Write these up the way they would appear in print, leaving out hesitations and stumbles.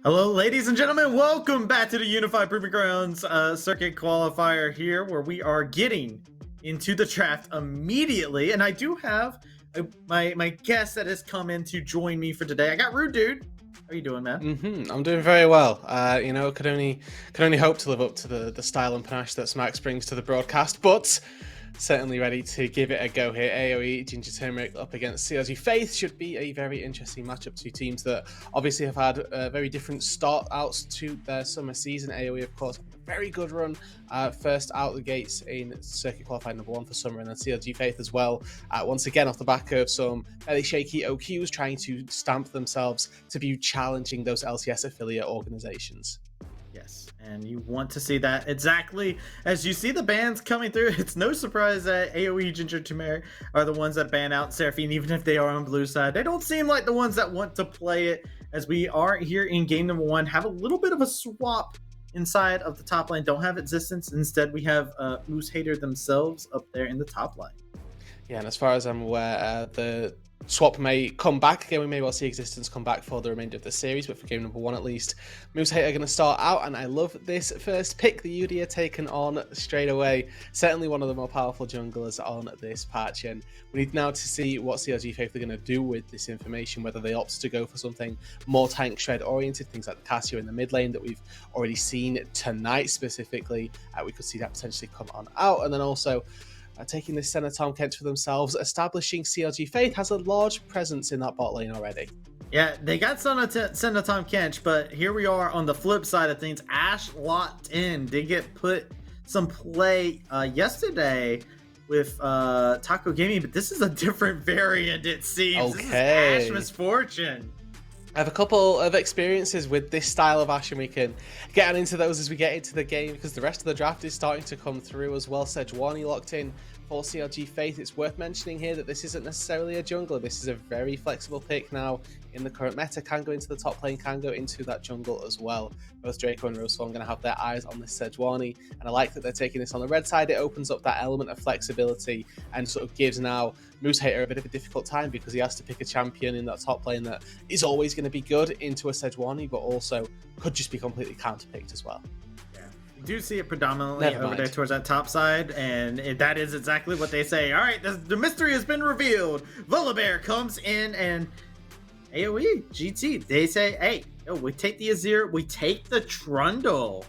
Hello, ladies and gentlemen. Welcome back to the Unified Proving Grounds circuit qualifier here, where we are getting into the draft immediately. And I do have my guest that has come in to join me for today. I got Rude Dude. How are you doing, man? I'm doing very well. Could only hope to live up to the style and panache that Smax brings to the broadcast, but certainly ready to give it a go here. AOE Ginger Turmeric up against CLG Faith should be a very interesting matchup. Two teams that obviously have had very different start outs to their summer season. AOE, of course, very good run first out the gates in circuit qualified #1 for summer, and then CLG Faith as well. Once again, off the back of some fairly shaky OQs, trying to stamp themselves to be challenging those LCS affiliate organizations. Yes, and you want to see that exactly as you see the bans coming through. It's no surprise that AOE Ginger Turmeric are the ones that ban out Seraphine, even if they are on blue side. They don't seem like the ones that want to play it, as we are here in game #1, have a little bit of a swap inside of the top lane. Don't have Existence. Instead, we have Moose Hater themselves up there in the top line. Yeah, and as far as I'm aware, the swap may come back again. We may well see Existence come back for the remainder of the series, but for game #1 at least, Moose Hater are going to start out, and I love this first pick the UD are taken on straight away. Certainly one of the more powerful junglers on this patch, and we need now to see what CLG Faith are going to do with this information, whether they opt to go for something more tank shred oriented, things like the Cassio in the mid lane that we've already seen tonight specifically. We could see that potentially come on out, and then also taking this center Tom Kent for themselves, establishing CLG Faith has a large presence in that bot lane already. Yeah, they got Senna Tom Kench, but here we are on the flip side of things. Ash locked in. Did get put some play yesterday with Taco Gaming, but this is a different variant, it seems. Okay. This is Ash Misfortune. I have a couple of experiences with this style of Ash, and we can get into those as we get into the game, because the rest of the draft is starting to come through as well. Sejuani locked in for CLG Faith. It's worth mentioning here that this isn't necessarily a jungler. This is a very flexible pick now in the current meta. Can go into the top lane, can go into that jungle as well. Both Draco and Rosefall are going to have their eyes on this Sejuani, and I like that they're taking this on the red side. It opens up that element of flexibility and sort of gives now Moose Hater a bit of a difficult time, because he has to pick a champion in that top lane that is always going to be good into a Sejuani, but also could just be completely counterpicked as well. Do see it predominantly over there towards that top side, and that is exactly what they say. All right, the mystery has been revealed. Volibear comes in, and AOE GT, they say, hey, we take the Azir, we take the Trundle.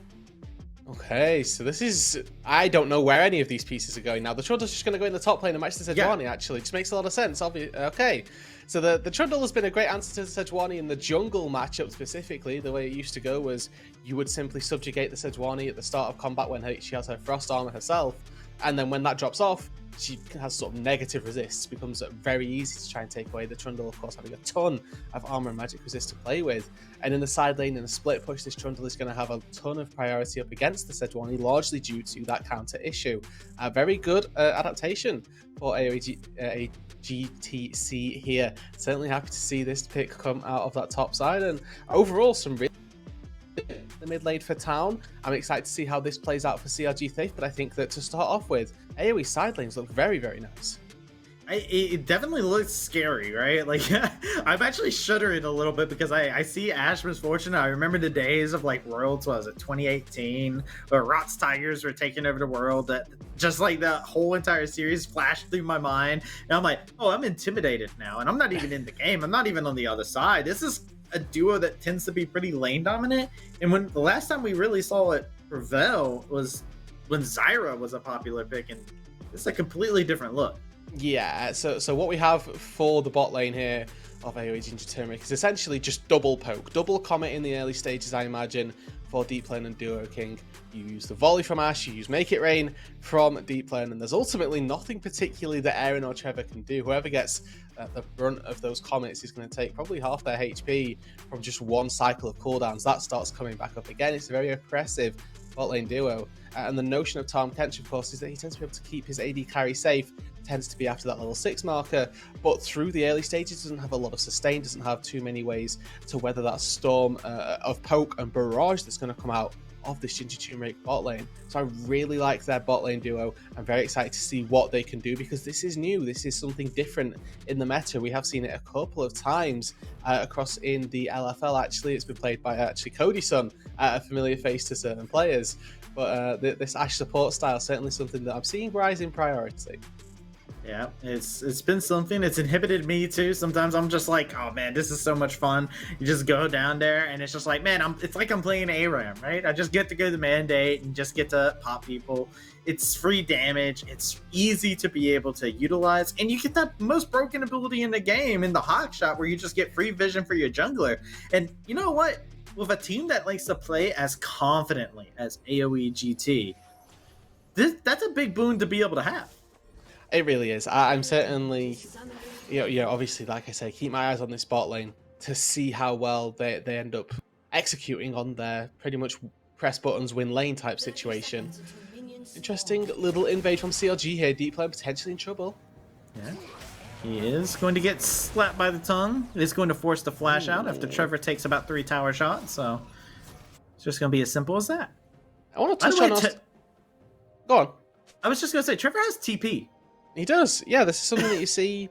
Okay, so this is, I don't know where any of these pieces are going now. The Trundle's just going to go in the top lane and match the Sejuani, actually. It just makes a lot of sense. Okay, so the Trundle has been a great answer to the Sejuani in the jungle matchup specifically. The way it used to go was you would simply subjugate the Sejuani at the start of combat when she has her frost armor herself, and then when that drops off, she has sort of negative resists. It becomes very easy to try and take away the Trundle, of course, having a ton of armor and magic resist to play with. And in the side lane, in a split push, this Trundle is going to have a ton of priority up against the Sejuani, largely due to that counter issue. A very good adaptation for AOE GTC here. Certainly happy to see this pick come out of that top side, and overall some really the mid lane for Town. I'm excited to see how this plays out for CLG Faith, but I think that to start off with, AOE side lanes look very, very nice. It definitely looks scary, right? Like, I'm actually shuddering a little bit, because I see Ash Misfortune. I remember the days of like Worlds, what was it, 2018, where Rots Tigers were taking over the world. That just like that whole entire series flashed through my mind, and I'm like, oh, I'm intimidated now, and I'm not even in the game. I'm not even on the other side. This is a duo that tends to be pretty lane dominant, and when the last time we really saw it prevail was when Zyra was a popular pick, and it's a completely different look. Yeah, so what we have for the bot lane here of AOE Ginger Turmeric is essentially just double poke, double comet in the early stages, I imagine, for deep lane and duo king. You use the volley from Ash, you use Make It Rain from deep lane, and there's ultimately nothing particularly that Aaron or Trevor can do. Whoever gets the brunt of those comets is going to take probably half their HP from just one cycle of cooldowns. That starts coming back up again. It's a very oppressive bot lane duo. And the notion of Tom Kench, of course, is that he tends to be able to keep his AD carry safe, tends to be after that level 6 marker, but through the early stages doesn't have a lot of sustain, doesn't have too many ways to weather that storm of poke and barrage that's going to come out of this Ginger Turmeric bot lane. So I really like their bot lane duo. I'm very excited to see what they can do because this is new. This is something different in the meta. We have seen it a couple of times across in the LFL. Actually, it's been played by Cody's son, a familiar face to certain players. But this Ashe support style is certainly something that I'm seeing rise in priority. Yeah, it's been something. It's inhibited me too. Sometimes I'm just like, oh man, this is so much fun. You just go down there and it's just like, man, it's like I'm playing ARAM, right? I just get to go to the mandate and just get to pop people. It's free damage. It's easy to be able to utilize, and you get that most broken ability in the game in the hawk shot where you just get free vision for your jungler. And you know what? With a team that likes to play as confidently as AOE GT, that's a big boon to be able to have. It really is. I'm certainly, obviously, like I say, keep my eyes on this bot lane to see how well they end up executing on their pretty much press buttons win lane type situation. Interesting little invade from CLG here. Deep lane potentially in trouble. Yeah, he is going to get slapped by the tongue. It is going to force the flash out after Trevor takes about 3 tower shots. So it's just going to be as simple as that. I want to touch on. Go on. I was just going to say, Trevor has TP. He does. Yeah, this is something that you see,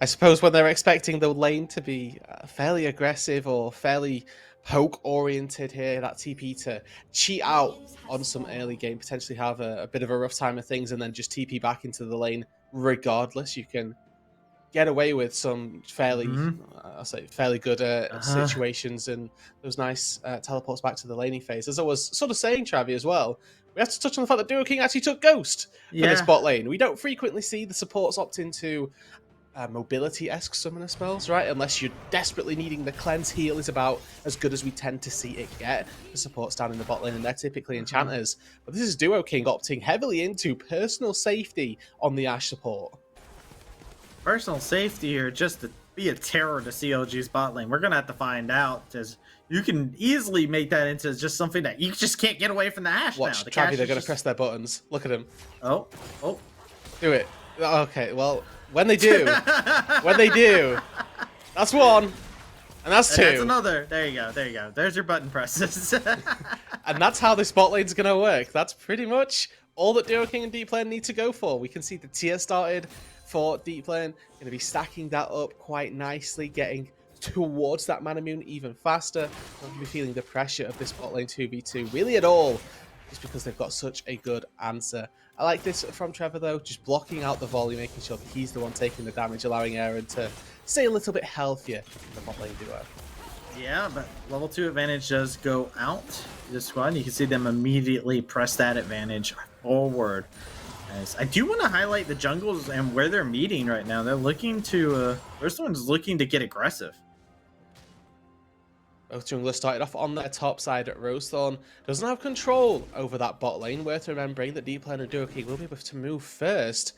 I suppose, when they're expecting the lane to be fairly aggressive or fairly poke-oriented here, that TP to cheat out on some early game, potentially have a bit of a rough time of things, and then just TP back into the lane regardless. You can get away with some fairly, I'll say, fairly good situations and those nice teleports back to the laning phase. As I was sort of saying, Travi, as well, we have to touch on the fact that Duo King actually took Ghost for this bot lane. We don't frequently see the supports opt into mobility-esque summoner spells, right? Unless you're desperately needing the cleanse. Heal is about as good as we tend to see it get. The supports down in the bot lane, and they're typically enchanters. But this is Duo King opting heavily into personal safety on the Ashe support. Personal safety or just to be a terror to CLG's bot lane? We're going to have to find out, because you can easily make that into just something that you just can't get away from the Ashe. Watch, now. Travi, they're going to press their buttons. Look at them. Oh. Do it. Okay, well, when they do, that's one, and that's two. That's another. There you go. There's your button presses. And that's how this bot lane's going to work. That's pretty much all that Duo King and Deep Lane need to go for. We can see the tier started for Deep Lane. Going to be stacking that up quite nicely, getting towards that Mana Moon even faster. Not going to be feeling the pressure of this bot lane 2v2 really at all, just because they've got such a good answer. I like this from Trevor, though, just blocking out the volley, making sure that he's the one taking the damage, allowing Aaron to stay a little bit healthier in the bot lane duo. Yeah, but level 2 advantage does go out this squad. You can see them immediately press that advantage forward. Nice. I do want to highlight the jungles and where they're meeting right now. They're looking to, first one's looking to get aggressive. Both junglers started off on their top side. Rosethorn doesn't have control over that bot lane. Worth remembering that Deep Lane and Duo King will be able to move first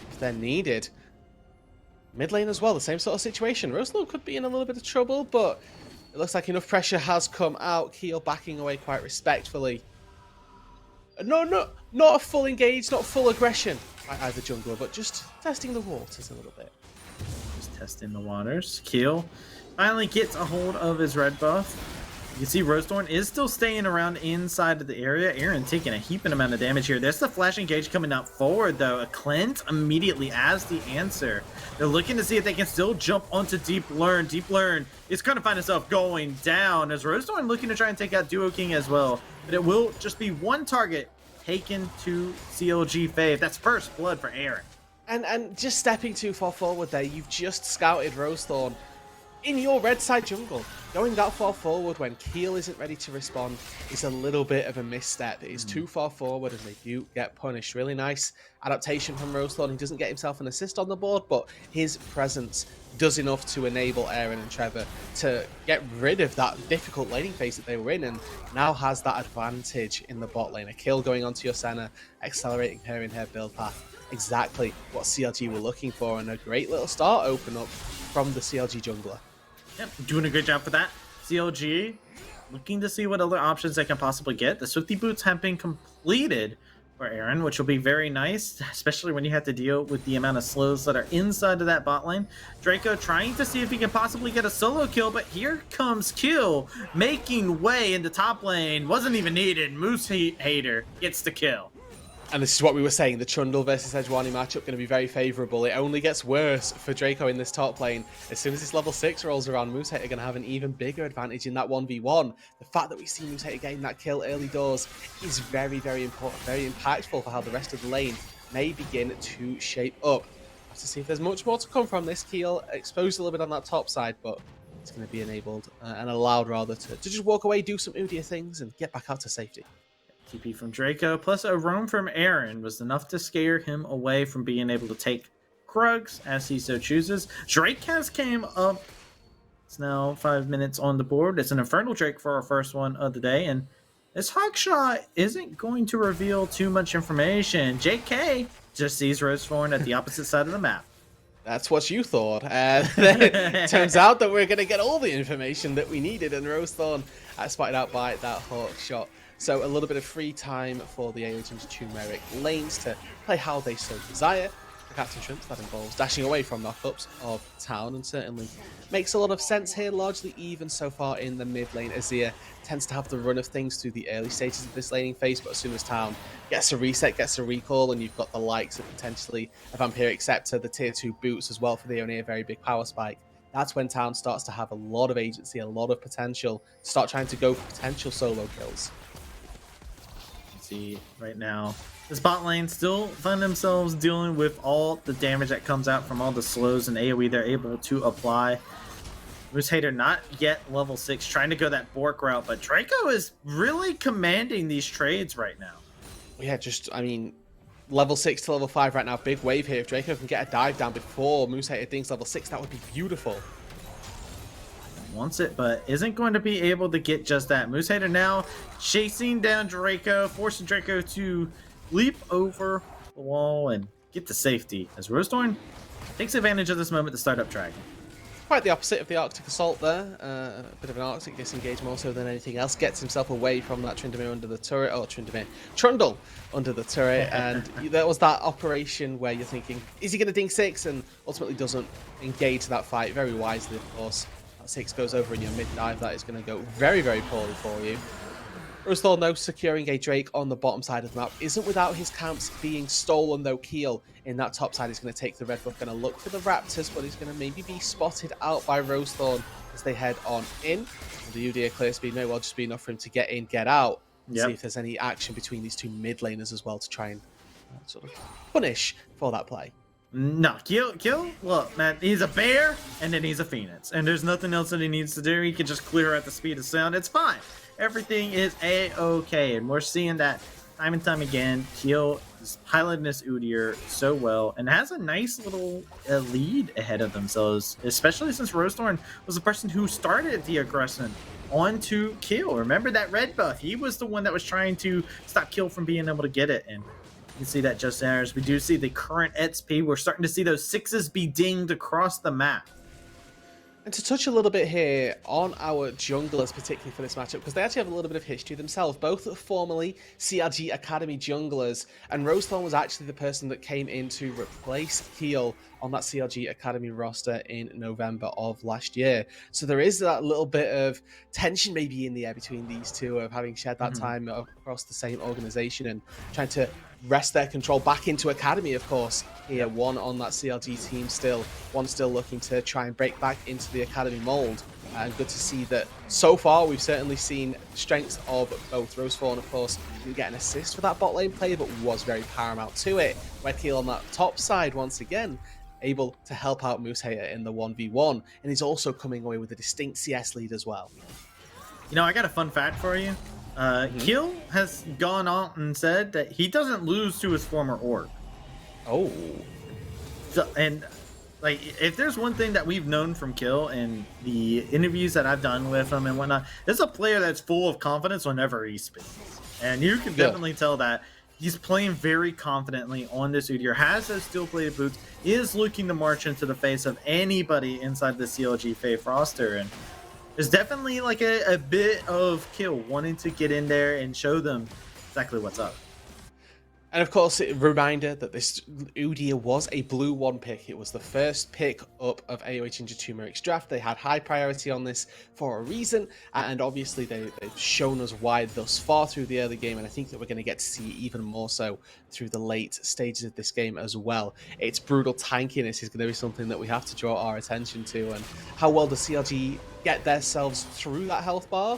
if they're needed. Mid lane as well, the same sort of situation. Rosethorn could be in a little bit of trouble, but it looks like enough pressure has come out. Keel backing away quite respectfully. No, not a full engage, not full aggression by either jungler, but just testing the waters a little bit. Just testing the waters. Keel finally gets a hold of his red buff. You can see Rosethorn is still staying around inside of the area. Aaron taking a heaping amount of damage here. There's the flash engage coming out forward, though. A cleanse immediately as the answer. They're looking to see if they can still jump onto Deep Learn. Deep Learn is going to find itself going down as Rosethorn looking to try and take out Duo King as well. But it will just be one target taken to CLG Fave. That's first blood for Aaron. And just stepping too far forward there, you've just scouted Rosethorn in your red side jungle. Going that far forward when Keel isn't ready to respond is a little bit of a misstep. It is too far forward and they do get punished. Really nice adaptation from Rosethorn. He doesn't get himself an assist on the board, but his presence does enough to enable Aaron and Trevor to get rid of that difficult laning phase that they were in, and now has that advantage in the bot lane. A kill going onto Yosena, accelerating her in her build path. Exactly what CLG were looking for, and a great little start open up from the CLG jungler. Yep, doing a good job for that. CLG looking to see what other options they can possibly get. The Swifty Boots have been completed for Aaron, which will be very nice, especially when you have to deal with the amount of slows that are inside of that bot lane. Draco trying to see if he can possibly get a solo kill, but here comes Kill making way into top lane. Wasn't even needed. Moose Hater gets the kill. And this is what we were saying, the Trundle versus Sejuani matchup going to be very favourable. It only gets worse for Draco in this top lane. As soon as this level 6 rolls around, Moosehater are going to have an even bigger advantage in that 1v1. The fact that we see Moosehater getting that kill early doors is very, very important, very impactful for how the rest of the lane may begin to shape up. We'll have to see if there's much more to come from this. Keel exposed a little bit on that top side, but it's going to be enabled and allowed rather to just walk away, do some Udyr things and get back out to safety. TP from Draco, plus a roam from Aaron was enough to scare him away from being able to take Krugs as he so chooses. Drake has came up. It's now 5 minutes on the board. It's an Infernal Drake for our first one of the day, and this Hawkshot isn't going to reveal too much information. JK just sees Rosethorn at the opposite side of the map. That's what you thought. It turns out that we're going to get all the information that we needed, and Rosethorn spotted out by that Hawkshot. So a little bit of free time for the AOE and Turmeric lanes to play how they so desire. The Captain Shrimps, that involves dashing away from knockups of town, and certainly makes a lot of sense here, largely even so far in the mid lane. Azir tends to have the run of things through the early stages of this laning phase, but as soon as town gets a reset, gets a recall, and you've got the likes of potentially a Vampiric Scepter, the tier 2 boots as well for the only a very big power spike, that's when town starts to have a lot of agency, a lot of potential, start trying to go for potential solo kills. See right now, this bot lane still find themselves dealing with all the damage that comes out from all the slows and AoE they're able to apply. Moosehater not yet level 6, trying to go that Bork route, but Draco is really commanding these trades right now. Yeah, just, I mean, level 6 to level 5 right now, big wave here. If Draco can get a dive down before Moosehater thinks level 6, that would be beautiful. Wants it, but isn't going to be able to get just that. Moosehater now chasing down Draco, forcing Draco to leap over the wall and get to safety as Rosethorn takes advantage of this moment to start up Dragon. Quite the opposite of the Arctic Assault there. A bit of an Arctic disengage more so than anything else. Gets himself away from that Tryndamere under the turret, or Trundle under the turret, and there was that operation where you're thinking, is he going to ding 6? And ultimately doesn't engage that fight very wisely, of course. 6 goes over in your mid dive, that is going to go very, very poorly for you. Rosethorn, though, securing a Drake on the bottom side of the map isn't without his camps being stolen, though. Keel in that top side is going to take the red buff, going to look for the Raptors, but he's going to maybe be spotted out by Rosethorn as they head on in. And the Udyr clear speed may well just be enough for him to get in, get out, and see if there's any action between these two mid laners as well to try and sort of punish for that play. No, Kill, look, man, he's a bear, and then he's a phoenix, and there's nothing else that he needs to do. He can just clear at the speed of sound. It's fine. Everything is a-okay, and we're seeing that time and time again. Kill is piloting this Udyr so well, and has a nice little lead ahead of themselves, especially since Rosethorn was the person who started the aggression onto Kill. Remember that red buff? He was the one that was trying to stop Kill from being able to get it, and you can see that just there as we do see the current XP. We're starting to see those 6s be dinged across the map. And to touch a little bit here on our junglers, particularly for this matchup, because they actually have a little bit of history themselves, both formerly CLG Academy junglers, and Rosethorn was actually the person that came in to replace Keel on that CLG Academy roster in November of last year. So there is that little bit of tension maybe in the air between these two of having shared that time across the same organization and trying to wrest their control back into Academy, of course. Here, one on that CLG team still, one still looking to try and break back into the Academy mold. And good to see that so far we've certainly seen strengths of both. Rosethorn, of course, didn't get an assist for that bot lane play, but was very paramount to it. Where Keel on that top side, once again, able to help out Moosehater in the 1v1, and he's also coming away with a distinct CS lead as well. You know, I got a fun fact for you. Keel has gone on and said that he doesn't lose to his former org. Oh. So, and like, if there's one thing that we've known from Keel and the interviews that I've done with him and whatnot, this is a player that's full of confidence whenever he speaks. And you can definitely tell that he's playing very confidently on this Udyr, has those steel-plated boots, is looking to march into the face of anybody inside the CLG Faith roster. And there's definitely like a bit of Keel wanting to get in there and show them exactly what's up. And of course, a reminder that this Udyr was a blue 1 pick. It was the first pick up of AOE Ginger Turmeric's draft. They had high priority on this for a reason, and obviously they've shown us why thus far through the early game, and I think that we're going to get to see even more so through the late stages of this game as well. Its brutal tankiness is going to be something that we have to draw our attention to, and how well does CLG get themselves through that health bar?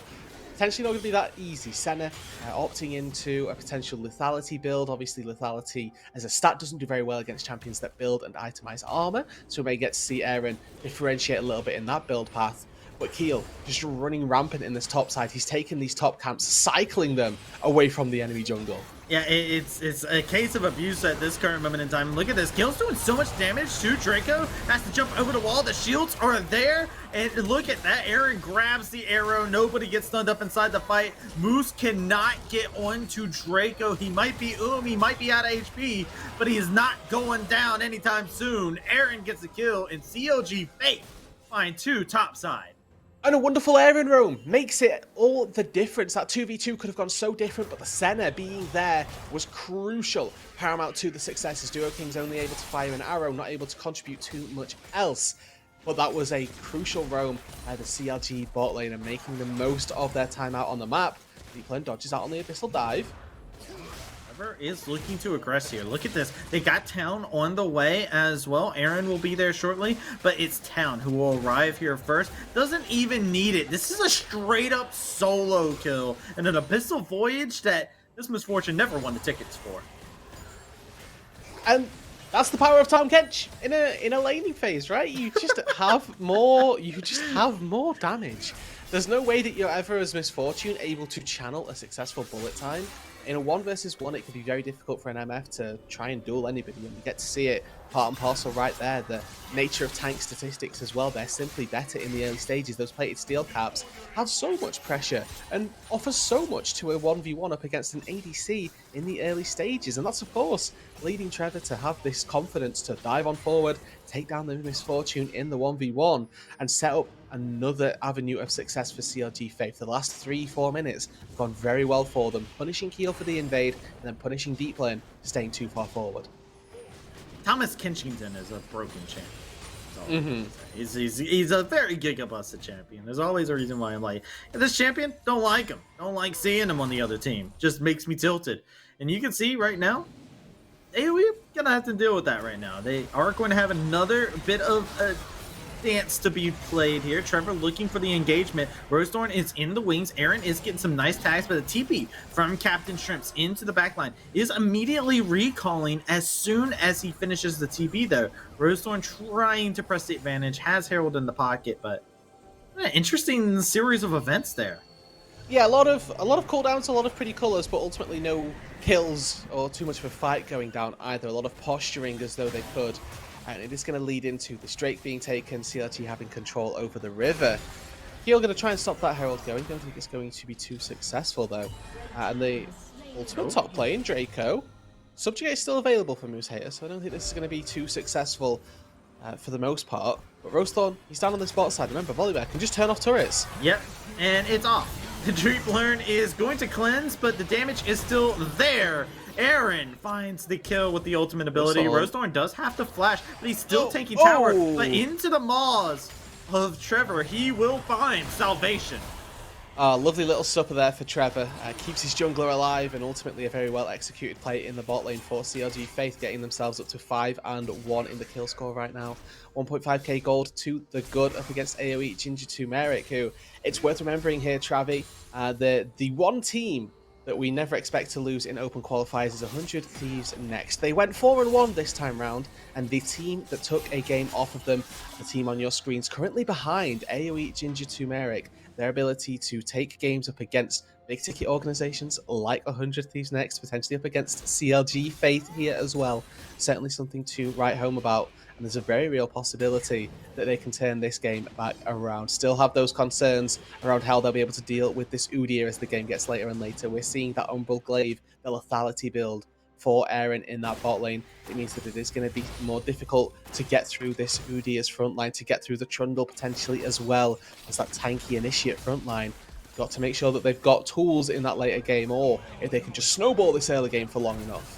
Potentially not going to be that easy. Senna opting into a potential lethality build. Obviously, lethality as a stat doesn't do very well against champions that build and itemize armor, so we may get to see Aaron differentiate a little bit in that build path. But Keel just running rampant in this top side. He's taking these top camps, cycling them away from the enemy jungle. Yeah, it's a case of abuse at this current moment in time. Look at this. Keel's doing so much damage to Draco. Has to jump over the wall. The shields are there. And look at that. Aaron grabs the arrow. Nobody gets stunned up inside the fight. Moose cannot get onto Draco. He might be he might be out of HP, but he is not going down anytime soon. Aaron gets a kill, and CLG Fate find 2 top side. And a wonderful Aaron roam makes it all the difference. That 2v2 could have gone so different, but the Senna being there was crucial. Paramount to the success as Duo King's only able to fire an arrow, not able to contribute too much else. But that was a crucial roam by the CLG bot lane and making the most of their time out on the map. Deepland dodges out on the Abyssal Dive. Is looking to aggress here. Look at this. They got Town on the way as well. Aaron will be there shortly, but it's Town who will arrive here first. Doesn't even need it. This is a straight up solo kill and an Abyssal Voyage that this Misfortune never won the tickets for. And that's the power of Tom Kench in a laning phase, right? You just have more damage. There's no way that you're ever as Misfortune able to channel a successful bullet time. In a 1 versus 1, it can be very difficult for an MF to try and duel anybody, and you get to see it part and parcel right there. The nature of tank statistics as well, they're simply better in the early stages. Those plated steel caps have so much pressure and offer so much to a 1v1 up against an ADC in the early stages, and that's of course leading Trevor to have this confidence to dive on forward, take down the Misfortune in the 1v1, and set up another avenue of success for CLG Faith. The last 3-4 minutes have gone very well for them, punishing Keel for the invade, and then punishing Deep Lane, staying too far forward. Thomas Kenchington is a broken champion. He's a very giga-busted champion. There's always a reason why I'm like, this champion, don't like him. Don't like seeing him on the other team. Just makes me tilted. And you can see right now, AOE gonna have to deal with that right now. They are going to have another bit of a dance to be played here. Trevor looking for the engagement. Rosethorn is in the wings. Aaron is getting some nice tags, but the TP from Captain Shrimps into the backline is immediately recalling as soon as he finishes the TP though. Rosethorn trying to press the advantage, has Herald in the pocket, but interesting series of events there. Yeah, a lot of cooldowns, a lot of pretty colours, but ultimately no kills or too much of a fight going down either. A lot of posturing as though they could. And it is going to lead into the Drake being taken, CLG having control over the river. Keel going to try and stop that Herald going. Don't think it's going to be too successful though. And the ultimate top lane, Draco. Subjugate is still available for Moose Hater, so I don't think this is going to be too successful for the most part. But Rosethorn, he's down on this bot side. Remember, Volibear can just turn off turrets. Yep, and it's off. The Dreep Learn is going to cleanse, but the damage is still there. Aaron finds the kill with the ultimate ability. Rosethorn does have to flash, but he's still taking tower. But into the maws of Trevor, he will find salvation. Lovely little supper there for Trevor. Keeps his jungler alive, and ultimately a very well executed play in the bot lane for CLG Faith, getting themselves up to 5-1 in the kill score right now. 1.5k gold to the good up against AOE Ginger Turmeric, who, it's worth remembering here, Travi, the one team that we never expect to lose in open qualifiers is 100 Thieves next. They went 4-1 this time round, and the team that took a game off of them, the team on your screens, currently behind AOE Ginger Turmeric. Their ability to take games up against big ticket organizations like 100 Thieves next, potentially up against CLG Faith here as well. Certainly something to write home about, and there's a very real possibility that they can turn this game back around. Still have those concerns around how they'll be able to deal with this Udyr as the game gets later and later. We're seeing that Umbral Glaive, the lethality build for Aaron in that bot lane. It means that it is going to be more difficult to get through this Udyr's front line, to get through the Trundle potentially as well as that tanky initiate front line. Got to make sure that they've got tools in that later game, or if they can just snowball this early game for long enough.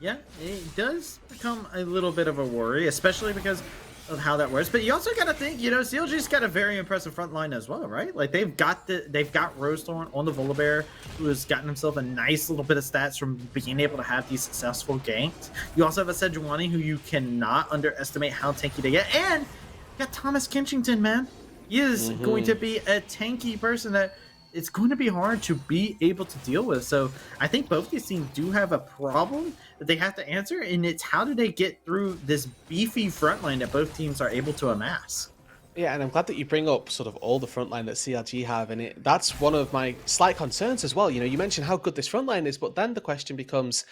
Yeah, it does become a little bit of a worry, especially because of how that works. But you also got to think, you know, CLG's got a very impressive front line as well, right? Like they've got Rosethorn on the Volibear, who has gotten himself a nice little bit of stats from being able to have these successful ganks. You also have a Sejuani who you cannot underestimate how tanky they get, and you got Thomas Kinchington, man. He is going to be a tanky person that it's going to be hard to be able to deal with. So I think both these teams do have a problem that they have to answer, and it's how do they get through this beefy front line that both teams are able to amass. Yeah, and I'm glad that you bring up sort of all the front line that CLG have, and that's one of my slight concerns as well. You know, you mentioned how good this front line is, but then the question becomes,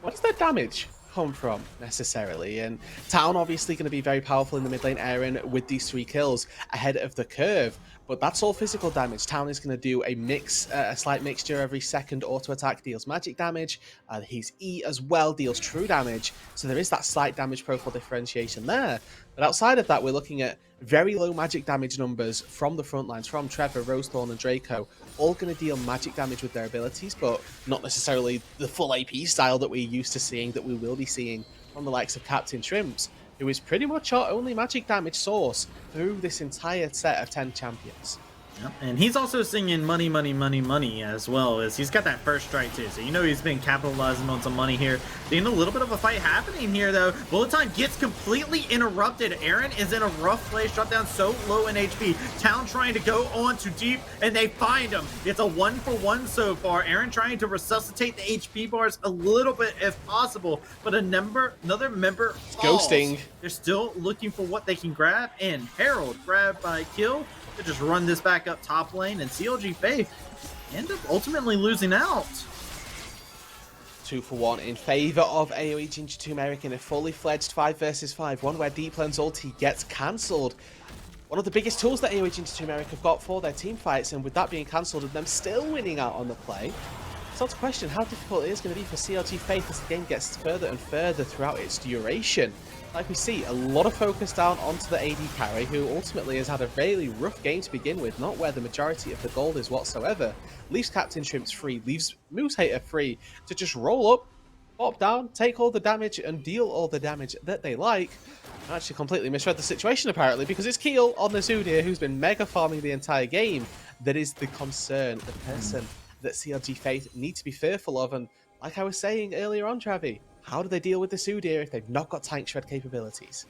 what does their damage come from necessarily? And Town obviously going to be very powerful in the mid lane, Aaron, with these 3 kills ahead of the curve, but that's all physical damage. Town is going to do a slight mixture. Every second auto attack deals magic damage. His E as well deals true damage, so there is that slight damage profile differentiation there. But outside of that, we're looking at very low magic damage numbers from the front lines, from Trevor, Rosethorn, and Draco, all going to deal magic damage with their abilities, but not necessarily the full AP style that we're used to seeing, that we will be seeing from the likes of Captain Shrimps, who is pretty much our only magic damage source through this entire set of 10 champions. Yep. And he's also singing money, money, money, money as well, as he's got that first strike too. So you know he's been capitalizing on some money here. Seeing a little bit of a fight happening here though. Bullet time gets completely interrupted. Aaron is in a rough place, shot down so low in HP. Town trying to go on too deep, and they find him. It's a 1-for-1 so far. Aaron trying to resuscitate the HP bars a little bit if possible, but another member falls. Ghosting. They're still looking for what they can grab, and Harold grabbed by Kill to just run this back up top lane, and CLG Faith end up ultimately losing out. 2-for-1 in favor of AOE Ginger Turmeric in a fully fledged 5 versus 5, one where Deep Lane's ulti gets cancelled. One of the biggest tools that AOE Ginger Turmeric have got for their team fights, and with that being cancelled and them still winning out on the play, it's not to question how difficult it is going to be for CLG Faith as the game gets further and further throughout its duration. Like we see, a lot of focus down onto the AD carry, who ultimately has had a really rough game to begin with, not where the majority of the gold is whatsoever. Leaves Captain Shrimps free, leaves Moose Hater free to just roll up, pop down, take all the damage, and deal all the damage that they like. I actually completely misread the situation apparently, because it's Keel on the Zudir, who's been mega farming the entire game, that is the concern, the person that CLG Faith need to be fearful of. And like I was saying earlier on, Travi, how do they deal with the Zudir if they've not got tank shred capabilities?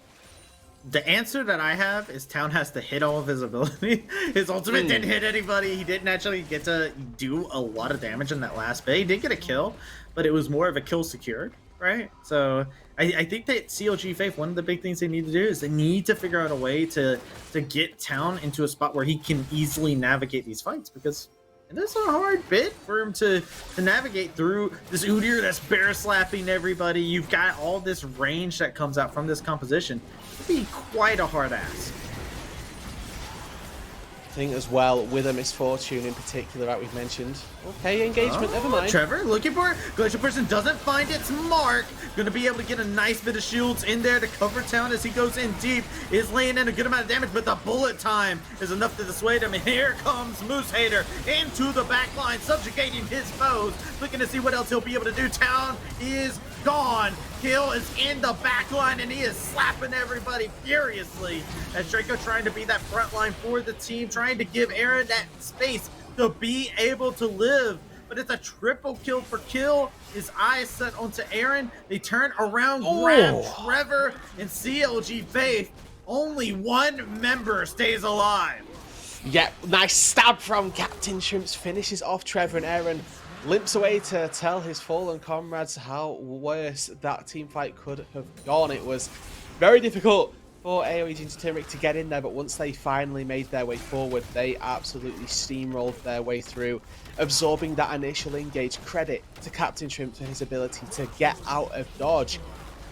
The answer that I have is Town has to hit all of his ability. His ultimate didn't hit anybody. He didn't actually get to do a lot of damage in that last bit. He did get a kill, but it was more of a kill secured, right? So I think that CLG Faith, one of the big things they need to do is they need to figure out a way to get Town into a spot where he can easily navigate these fights, because and it's a hard bit for him to navigate through this Udyr that's bear slapping everybody. You've got all this range that comes out from this composition. It'd be quite a hard ask. Thing as well with a misfortune in particular that we've mentioned. Okay, engagement, never mind. Trevor looking for it. Glacial Person doesn't find its mark. Gonna be able to get a nice bit of shields in there to cover Town as he goes in deep. Is laying in a good amount of damage, but the bullet time is enough to dissuade him. And here comes Moose Hater into the back line, subjugating his foes. Looking to see what else he'll be able to do. Town is gone. Kill is in the back line, and he is slapping everybody furiously as Draco trying to be that front line for the team, trying to give Aaron that space to be able to live. But it's a triple kill for Kill. His eyes set onto Aaron. They turn around, grab Trevor, and CLG Faith. Only one member stays alive. Yeah, nice stab from Captain Shrimps, finishes off Trevor, and Aaron limps away to tell his fallen comrades how worse that team fight could have gone. It was very difficult for AOE Ginger Turmeric to get in there, but once they finally made their way forward, they absolutely steamrolled their way through, absorbing that initial engage. Credit to Captain Shrimp for his ability to get out of dodge.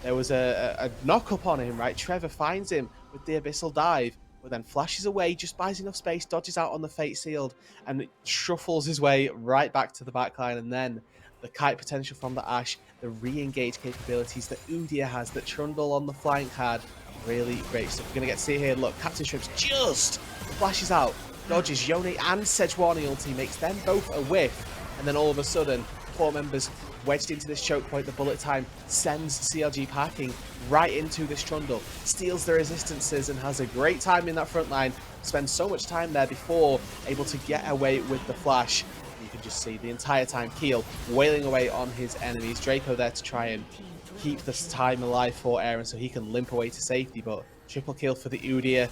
There was a knock up on him, right? Trevor finds him with the Abyssal Dive, but then flashes away, just buys enough space, dodges out on the Fate Sealed, and shuffles his way right back to the backline. And then the kite potential from the Ashe, the re-engage capabilities that Udyr has, that Trundle on the flank had. Really great stuff. We're going to get to see here, look, Captain Shrimps just flashes out, dodges Yone and Sejuani ulti, makes them both a whiff, and then all of a sudden, 4 members wedged into this choke point. The bullet time sends CLG packing right into this Trundle, steals the resistances, and has a great time in that front line. Spends so much time there before able to get away with the flash. You can just see the entire time Keel wailing away on his enemies. Draco there to try and keep this time alive for Aaron so he can limp away to safety, but triple kill for the Udyr.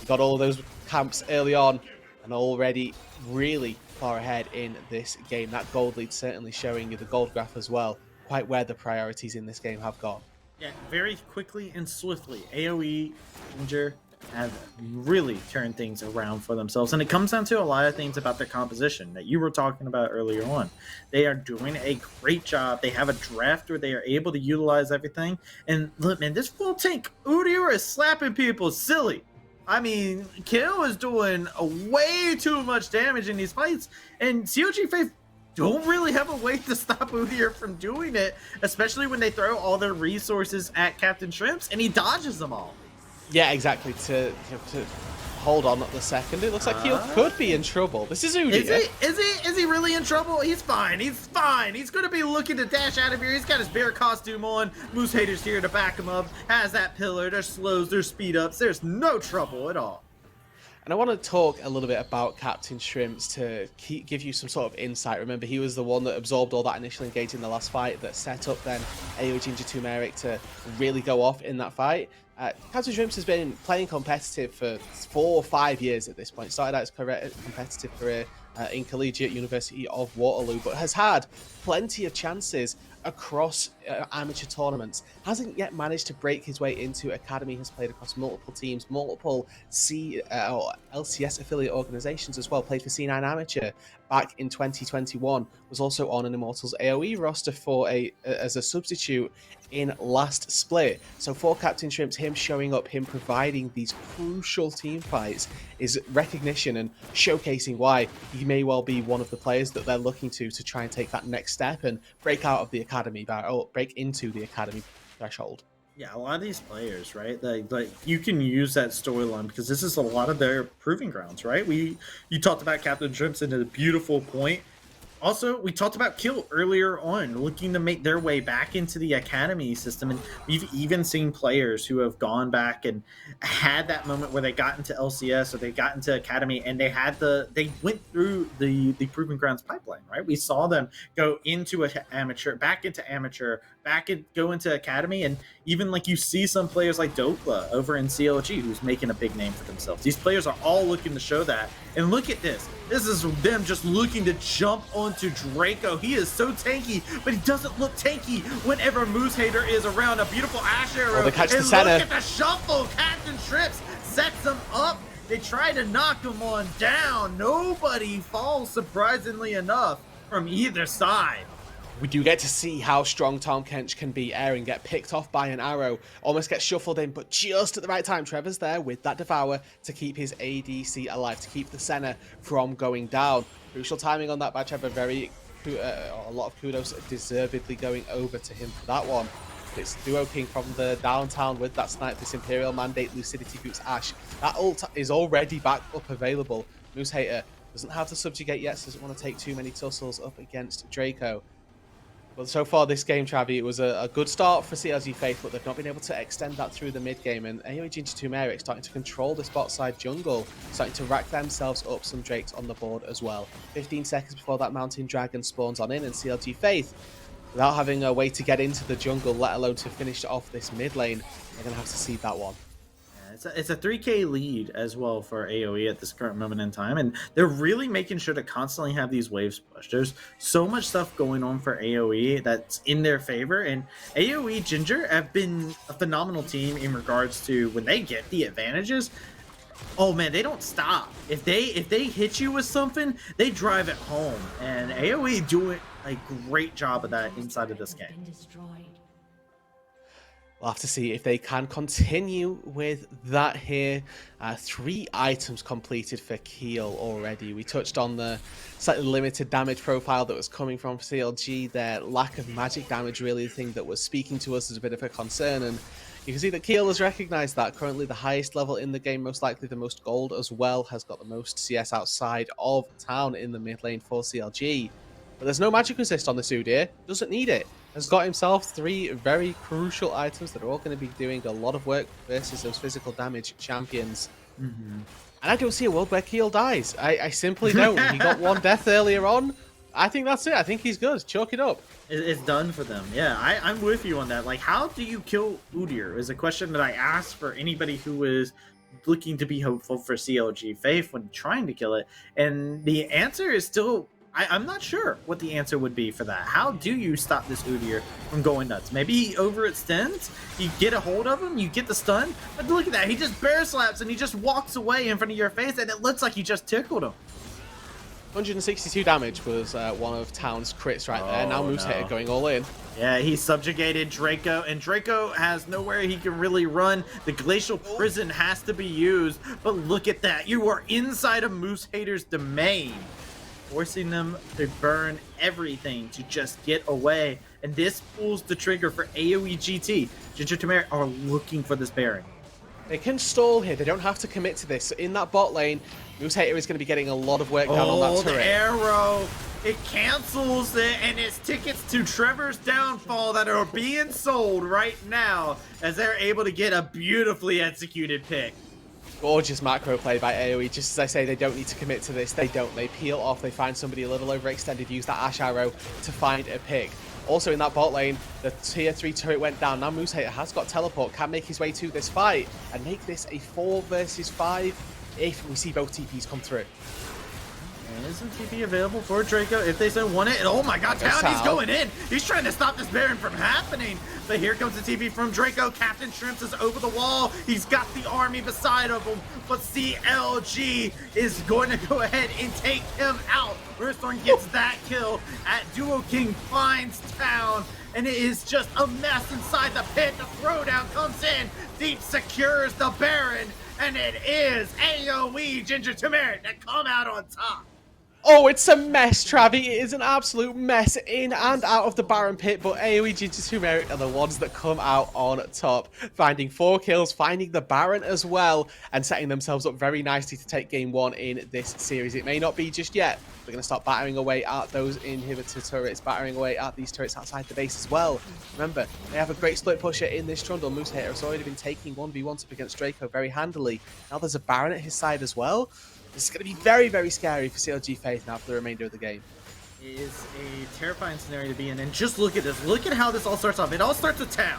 Got all of those camps early on and already really far ahead in this game. That gold lead certainly showing you the gold graph as well, quite where the priorities in this game have gone. Yeah, very quickly and swiftly, AOE, Ginger have really turned things around for themselves. And it comes down to a lot of things about their composition that you were talking about earlier on. They are doing a great job. They have a draft where they are able to utilize everything. And look, man, this full tank Udyr is slapping people silly. I mean, Kill is doing way too much damage in these fights. And CLG Faith don't really have a way to stop Udyr from doing it, especially when they throw all their resources at Captain Shrimps and he dodges them all. Yeah, exactly. To hold on at the second, it looks like Keel could be in trouble. This is Udyr. Is he really in trouble? He's fine. He's fine. He's gonna be looking to dash out of here. He's got his bear costume on. Moose Hater's here to back him up. Has that pillar. There's slows. There's speed ups. There's no trouble at all. And I want to talk a little bit about Captain Shrimps to give you some sort of insight. Remember, he was the one that absorbed all that initial engage in the last fight that set up then AOE Ginger Turmeric to really go off in that fight. Captain Shrimps has been playing competitive for 4 or 5 years at this point. Started out his competitive career in Collegiate University of Waterloo, but has had plenty of chances across amateur tournaments. Hasn't yet managed to break his way into academy. Has played across multiple teams, multiple LCS affiliate organizations as well. Played for C9 Amateur back in 2021. Was also on an Immortals AOE roster for as a substitute in last split. So for Captain Shrimps, him showing up, him providing these crucial team fights is recognition and showcasing why he may well be one of the players that they're looking to try and take that next step and break out of the academy break into the academy threshold. Yeah, a lot of these players, right? Like you can use that storyline because this is a lot of their proving grounds, right? You talked about Captain Shrimps in a beautiful point. Also, we talked about Kill earlier on, looking to make their way back into the academy system, and we've even seen players who have gone back and had that moment where they got into LCS or they got into academy, and they went through the proving grounds pipeline, right? We saw them go into amateur, back into amateur, go into academy, and even like you see some players like Dokla over in CLG who's making a big name for themselves. These players are all looking to show that, and look at this. This is them just looking to jump onto Draco. He is so tanky, but he doesn't look tanky whenever Moose Hater is around. A beautiful Ash Arrow. They catch the and center. Look at the shuffle. Captain Shrimps sets him up. They try to knock him on down. Nobody falls, surprisingly enough, from either side. We do get to see how strong Tahm Kench can be. Aaron get picked off by an arrow, almost gets shuffled in, but just at the right time, Trevor's there with that Devour to keep his ADC alive, to keep the Senna from going down. Crucial timing on that by Trevor. A lot of kudos deservedly going over to him for that one. It's Duo King from the downtown with that snipe, this Imperial Mandate, Lucidity Boots Ash. That ult is already back up available. Moose Hater doesn't have to subjugate yet, so doesn't want to take too many tussles up against Draco. Well, so far this game, Travi, it was a good start for CLG Faith, but they've not been able to extend that through the mid game. And AOE Ginger Turmeric starting to control this bot side jungle, starting to rack themselves up some Drakes on the board as well. 15 seconds before that Mountain Dragon spawns on in, and CLG Faith, without having a way to get into the jungle, let alone to finish off this mid lane, they're going to have to cede that one. It's a 3K lead as well for AOE at this current moment in time, and they're really making sure to constantly have these waves pushed. There's so much stuff going on for AOE that's in their favor, and AOE Ginger have been a phenomenal team in regards to when they get the advantages. Oh man, they don't stop. If they hit you with something, they drive it home, and AOE do a great job of that inside of this game. We'll have to see if they can continue with that here. 3 items completed for Keel already. We touched on the slightly limited damage profile that was coming from CLG. Their lack of magic damage really the thing that was speaking to us as a bit of a concern. And you can see that Keel has recognized that. Currently the highest level in the game, most likely the most gold as well, has got the most CS outside of town in the mid lane for CLG. But there's no magic resist on this Udyr. Doesn't need it. Has got himself 3 very crucial items that are all going to be doing a lot of work versus those physical damage champions. And I don't see a world where Keel dies. I simply don't. He got 1 death earlier on. I think that's it. I think he's good. Chalk it up. It's done for them. Yeah, I'm with you on that. Like, how do you kill Udyr is a question that I ask for anybody who is looking to be hopeful for CLG Faith when trying to kill it. And the answer is still, I'm not sure what the answer would be for that. How do you stop this Udyr from going nuts? Maybe he overextends, you get a hold of him, you get the stun, but look at that. He just bear slaps and he just walks away in front of your face and it looks like you just tickled him. 162 damage was one of Town's crits right there. Now Moosehater going all in. Yeah, he subjugated Draco, and Draco has nowhere he can really run. The Glacial Prison has to be used, but look at that. You are inside of Moosehater's domain, forcing them to burn everything to just get away. And this pulls the trigger for AOE GT. Ginger Turmeric are looking for this Baron. They can stall here. They don't have to commit to this. So in that bot lane, Moosehater is going to be getting a lot of work done on that turret. The arrow! It cancels it, and it's tickets to Trevor's downfall that are being sold right now as they're able to get a beautifully executed pick. Gorgeous macro play by AOE. Just as I say, they don't need to commit to this. They don't. They peel off. They find somebody a little overextended, use that Ash Arrow to find a pick. Also in that bot lane, the tier 3 turret went down. Now Moosehater has got teleport, can make his way to this fight and make this a 4 versus 5 if we see both TPs come through. And isn't TP available for Draco if they so want it? And oh my god, Town, he's going in! He's trying to stop this Baron from happening! But here comes the TP from Draco. Captain Shrimps is over the wall. He's got the army beside of him. But CLG is going to go ahead and take him out. Earthstorm gets that kill at Duo King, finds Town. And it is just a mess inside the pit. The throwdown comes in. Deep secures the Baron. And it is AOE Ginger Turmeric that come out on top. Oh, it's a mess, Travi. It is an absolute mess in and out of the Baron pit, but AOE Ginger Turmeric are the ones that come out on top, finding 4 kills, finding the Baron as well, and setting themselves up very nicely to take game 1 in this series. It may not be just yet. They're going to start battering away at those inhibitor turrets, battering away at these turrets outside the base as well. Remember, they have a great split pusher in this Trundle. Moosehater has already been taking 1v1s up against Draco very handily. Now there's a Baron at his side as well. This is going to be very, very scary for CLG Faith now for the remainder of the game. It is a terrifying scenario to be in. And just look at this. Look at how this all starts off. It all starts with Town.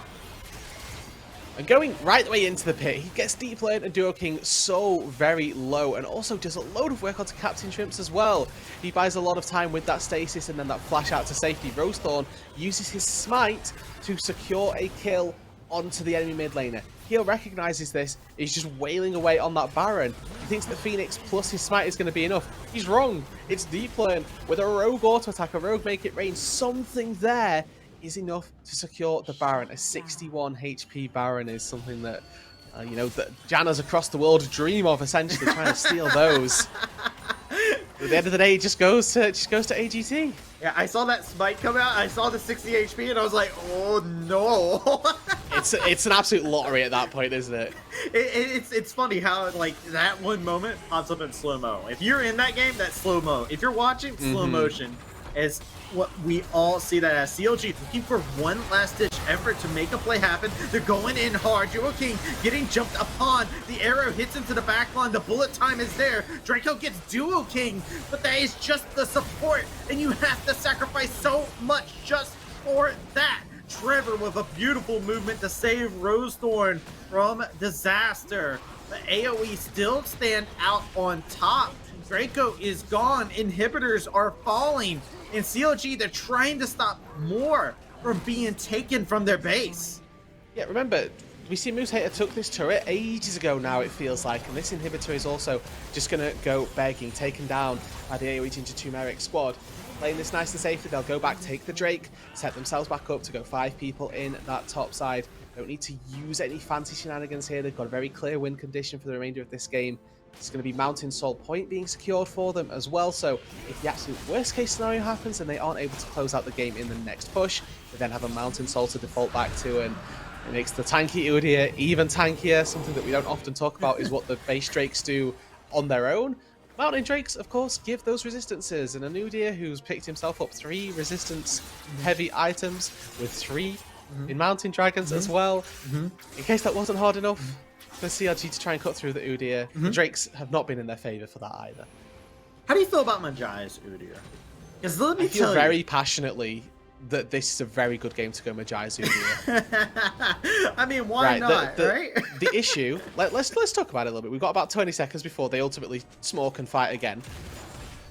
And going right the way into the pit, he gets deep lane and Duo King so very low, and also does a load of work onto Captain Shrimps as well. He buys a lot of time with that stasis and then that flash out to safety. Rosethorn uses his smite to secure a kill onto the enemy mid laner. Keel recognizes this. He's just wailing away on that Baron. He thinks that Phoenix plus his smite is going to be enough. He's wrong. It's deep lane with a rogue auto attack, a rogue make it rain. Something there is enough to secure the Baron. A 61 HP Baron is something that, you know, that Jannas across the world dream of, essentially trying to steal those. At the end of the day, it just goes to AGT. Yeah, I saw that smite come out. I saw the 60 HP, and I was like, "Oh no!" it's an absolute lottery at that point, isn't it? It's funny how like that one moment pops up in slow mo. If you're in that game, that's slow mo. If you're watching, slow motion is what we all see that as. CLG looking for one last ditch effort to make a play happen. They're going in hard. Duo King getting jumped upon. The arrow hits into the back line. The bullet time is there. Draco gets Duo King, but that is just the support, and you have to sacrifice so much just for that. Trevor with a beautiful movement to save Rosethorn from disaster. The AOE still stand out on top. Draco is gone. Inhibitors are falling. In CLG, they're trying to stop more from being taken from their base. Yeah, remember, we see Moosehater took this turret ages ago now, it feels like, and this inhibitor is also just going to go begging, taken down by the AOE Ginger Turmeric squad. Playing this nice and safely, they'll go back, take the Drake, set themselves back up to go 5 people in that top side. Don't need to use any fancy shenanigans here. They've got a very clear win condition for the remainder of this game. It's going to be Mountain Salt Point being secured for them as well, so if the absolute worst case scenario happens and they aren't able to close out the game in the next push, they then have a Mountain Salt to default back to, and it makes the tanky Udyr even tankier. Something that we don't often talk about is what the base Drakes do on their own. Mountain Drakes, of course, give those resistances, and Anudia, who's picked himself up 3 resistance-heavy items with 3 in Mountain Dragons as well. In case that wasn't hard enough for CLG to try and cut through the Udyr, the Drakes have not been in their favour for that either. How do you feel about Maji's Udyr? Because let me I feel tell very you, passionately that this is a very good game to go Maji's Udyr. I mean, why not, right? The issue, let's talk about it a little bit. We've got about 20 seconds before they ultimately smoke and fight again.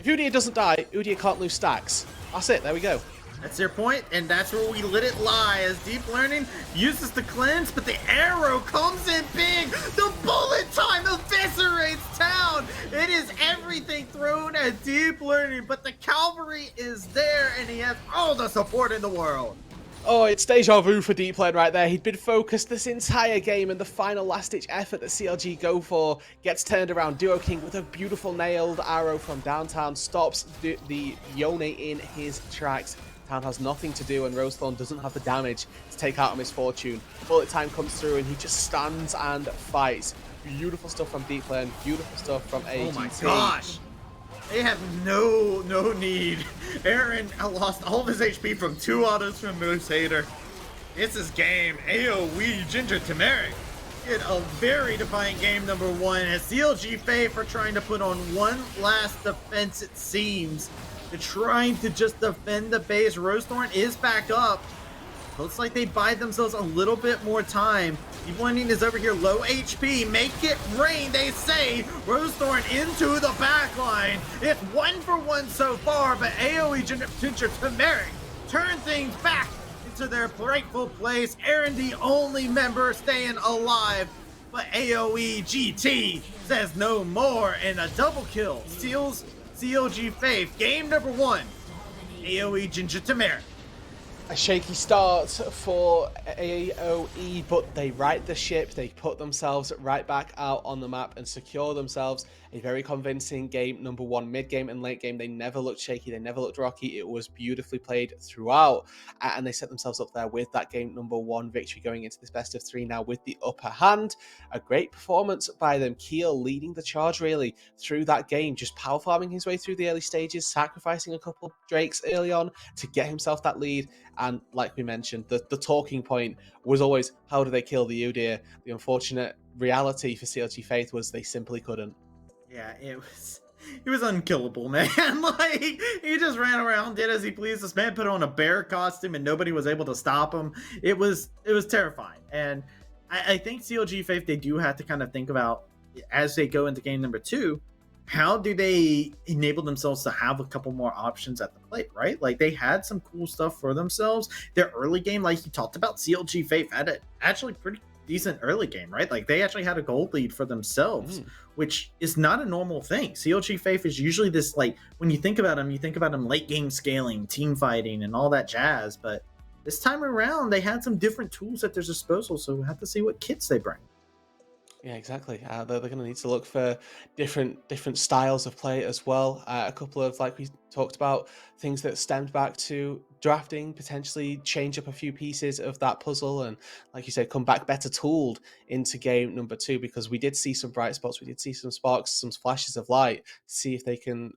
If Udyr doesn't die, Udyr can't lose stacks. That's it, there we go. That's your point, and that's where we let it lie, as Deep Learning uses the cleanse, but the arrow comes in big. The bullet time eviscerates town. It is everything thrown at Deep Learning, but the cavalry is there, and he has all the support in the world. Oh, it's deja vu for Deep Learn right there. He'd been focused this entire game, and the final last-ditch effort that CLG go for gets turned around. Duo King with a beautiful nailed arrow from downtown stops the Yone in his tracks. Town has nothing to do, and Rosethorn doesn't have the damage to take out a Misfortune. Bullet time comes through, and he just stands and fights. Beautiful stuff from Deep Learn, beautiful stuff from AGT. Oh my gosh! They have no need. Aaron lost all of his HP from 2 autos from Moose Hater. It's his game. AOE Ginger Turmeric. Get a very defiant game number 1 as CLG Faith are trying to put on one last defense, it seems. They're trying to just defend the base. Rosethorn is back up. Looks like they buy themselves a little bit more time. Deep Learning is over here, low HP. Make it rain, they say. Rosethorn into the back line. It's 1-for-1 so far, but AOE Ginger Turmeric turn things back into their rightful place. Aaron, the only member staying alive, but AOE GT says no more, and a double kill seals CLG Faith. Game number 1, AOE Ginger Turmeric. A shaky start for AOE, but they right the ship. They put themselves right back out on the map and secure themselves a very convincing game number 1. Mid-game and late game, they never looked shaky. They never looked rocky. It was beautifully played throughout, and they set themselves up there with that game number 1 victory going into this best of 3 now with the upper hand. A great performance by them. Keel leading the charge really through that game, just power farming his way through the early stages, sacrificing a couple of Drakes early on to get himself that lead. And like we mentioned, the talking point was always, how do they kill the Udyr? The unfortunate reality for CLG Faith was they simply couldn't. Yeah, it was unkillable, man. Like, he just ran around, did as he pleased. This man put on a bear costume and nobody was able to stop him. It was terrifying. And I think CLG Faith, they do have to kind of think about, as they go into game number 2, how do they enable themselves to have a couple more options at the plate, right? Like, they had some cool stuff for themselves. Their early game, like you talked about, CLG Faith had it actually pretty decent early game, right? Like, they actually had a gold lead for themselves, which is not a normal thing. CLG Faith is usually this, like, when you think about them, you think about them late game scaling, team fighting, and all that jazz. But this time around, they had some different tools at their disposal, so we have to see what kits they bring. Yeah, exactly. They're going to need to look for different styles of play as well. A couple of, like we talked about, things that stemmed back to drafting, potentially change up a few pieces of that puzzle, and like you said, come back better tooled into game number 2, because we did see some bright spots, we did see some sparks, some flashes of light, to see if they can,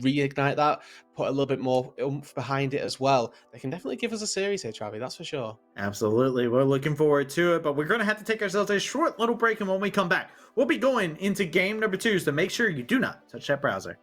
reignite that, put a little bit more oomph behind it as well. They can definitely give us a series here, Travi, that's for sure. Absolutely. We're looking forward to it, but we're going to have to take ourselves a short little break, and when we come back, we'll be going into game number 2, so make sure you do not touch that browser.